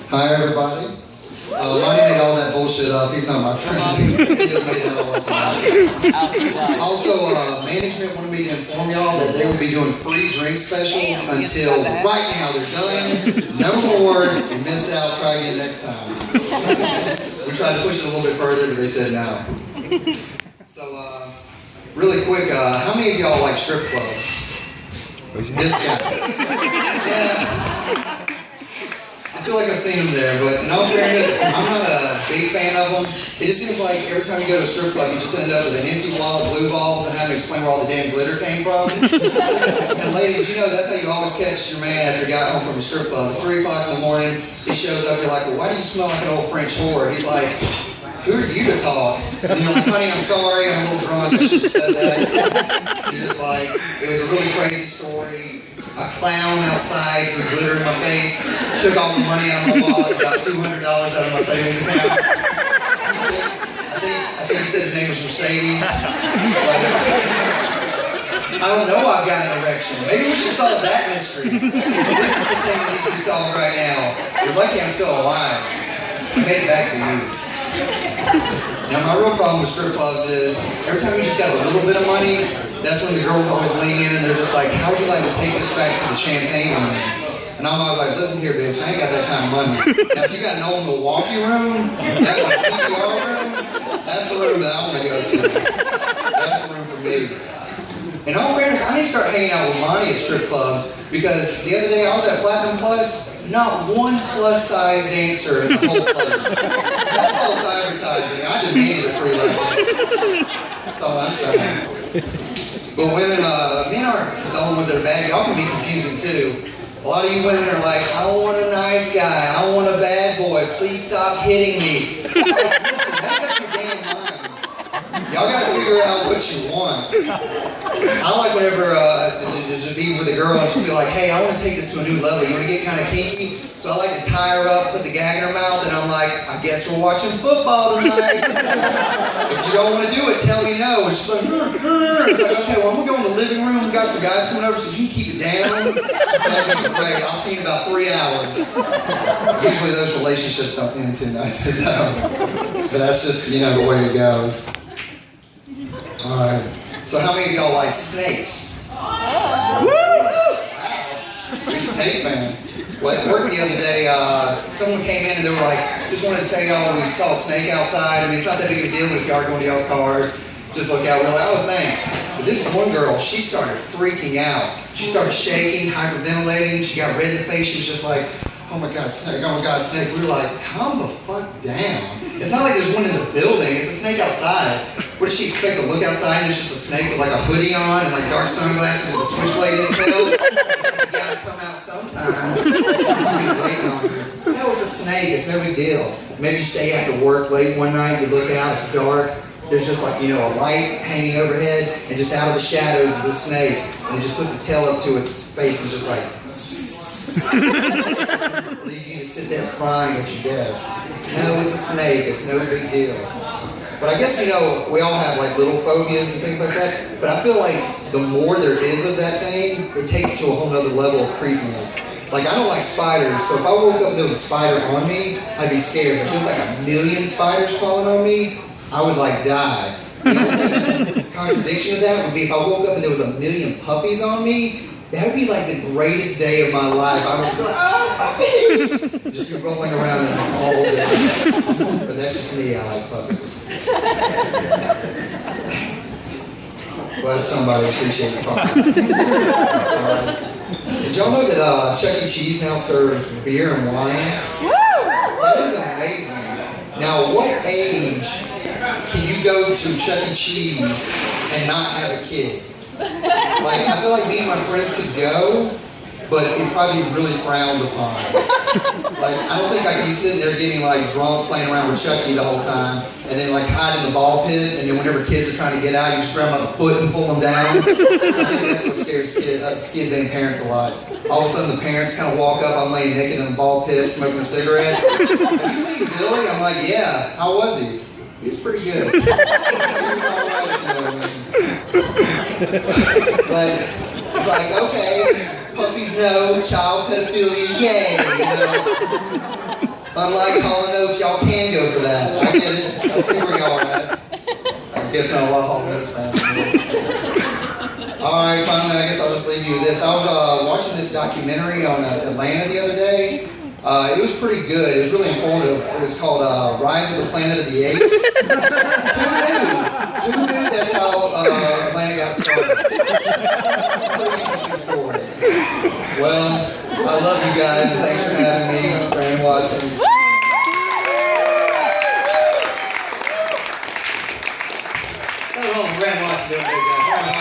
Hi, everybody. Monty made all that bullshit up. He's not my friend. He just made that all up tonight. Also, management wanted me to inform y'all that they will be doing free drink specials until right now. They're done. No more. You missed out. Try again next time. We tried to push it a little bit further, but they said no. So, really quick, how many of y'all like strip clubs? This guy. Yeah. I feel like I've seen them there, but in all fairness, I'm not a big fan of them. It just seems like every time you go to a strip club, you just end up with an empty wall of blue balls and having to explain where all the damn glitter came from. And ladies, you know that's how you always catch your man after he got home from the strip club. It's 3 o'clock in the morning, he shows up, you're like, well, why do you smell like an old French whore? He's like, who are you to talk? And you're like, honey, I'm sorry, I'm a little drunk, I should have said that. You're just like, it was a really crazy story. A clown outside threw glitter in my face, took all the money out of my wallet, about $200 out of my savings account. I think he said his name was Mercedes. I don't know, I've got an erection. Maybe we should solve that mystery. This is the thing that needs to be solved right now. You're lucky I'm still alive. I made it back for you. Now my real problem with strip clubs is, every time you just got a little bit of money, that's when the girls always lean in and they're just like, how would you like to take this back to the champagne room? And I'm always like, listen here, bitch, I ain't got that kind of money. Now if you got an old Milwaukee room, that like PBR room, that's the room that I want to go to. That's the room for me. In all fairness, I need to start hanging out with Monty at strip clubs because the other day I was at Platinum Plus, not one plus size dancer in the whole place. That's false advertising. I demanded a free license. That's all I'm saying. But women, men aren't the only ones that are bad. Y'all can be confusing too. A lot of you women are like, I want a nice guy. I want a bad boy. Please stop hitting me. Like, listen, make up your damn minds. Y'all got to figure out what you want. I like whenever to be with a girl and just be like, hey, I want to take this to a new level. You want to get kind of kinky? So I like to tie her up, put the gag in her mouth, and I'm like, I guess we're watching football tonight. If you don't want to do it, tell me no. And she's like, it's like, okay, well, I'm going to go in the living room. We got some guys coming over, so you can keep it down. That'd be great. I'll see you in about 3 hours. Usually those relationships don't end too nicely, though. But that's just, you know, the way it goes. All right. So how many of y'all like snakes? Wow. Big snake fans. Well, at work the other day, someone came in and they were like, just wanted to tell y'all we saw a snake outside. I mean, it's not that big of a deal, but if y'all are going to y'all's cars, just look out. We're like, oh, thanks. But this one girl, she started freaking out. She started shaking, hyperventilating. She got red in the face. She was just like, oh my God, snake, oh my God, snake. We were like, calm the fuck down. It's not like there's one in the building. It's a snake outside. What does she expect to look outside and there's just a snake with like a hoodie on and like dark sunglasses with a switchblade in his tail? You gotta come out sometime. No, it's a snake. It's no big deal. Maybe you stay after work late one night, you look out, it's dark. There's just like, you know, a light hanging overhead, and just out of the shadows is a snake. And it just puts its tail up to its face and just like, leave you to sit there crying at your desk. No, it's a snake. It's no big deal. But I guess, you know, we all have like little phobias and things like that. But I feel like the more there is of that thing, it takes it to a whole nother level of creepiness. Like, I don't like spiders, so if I woke up and there was a spider on me, I'd be scared. But if there was like a million spiders crawling on me, I would like die. The only contradiction of that would be if I woke up and there was a million puppies on me, that would be like the greatest day of my life. I was like, oh, puppies! Just be rolling around in them all day. But that's just me, I like puppies. Glad somebody appreciates puppies. Did y'all know that Chuck E. Cheese now serves beer and wine? That is amazing. Now, what age can you go to Chuck E. Cheese and not have a kid? Like, I feel like me and my friends could go, but it'd probably be really frowned upon. Like, I don't think I could be sitting there getting like drunk, playing around with Chucky the whole time, and then like hide in the ball pit, and then whenever kids are trying to get out, you just grab them by the foot and pull them down. I think that's what scares kids and parents a lot. All of a sudden the parents kind of walk up, I'm laying naked in the ball pit, smoking a cigarette. Have you seen Billy? I'm like, yeah, how was he? He was pretty good. He was all right, but it's like, okay, puppies no, child pedophilia, yay, you know. Unlike Hall & Oates, y'all can go for that. I get it. I see where y'all are at. I guess not a lot of Hall & Oates fans. Alright, finally, I guess I'll just leave you with this. I was watching this documentary on Atlanta the other day. It was pretty good. It was really informative. It was called Rise of the Planet of the Apes. Who knew that's how Atlanta got started? It's a pretty interesting story. Well, I love you guys, and thanks for having me, Brandon Watson. Brandon Watson doing a great job.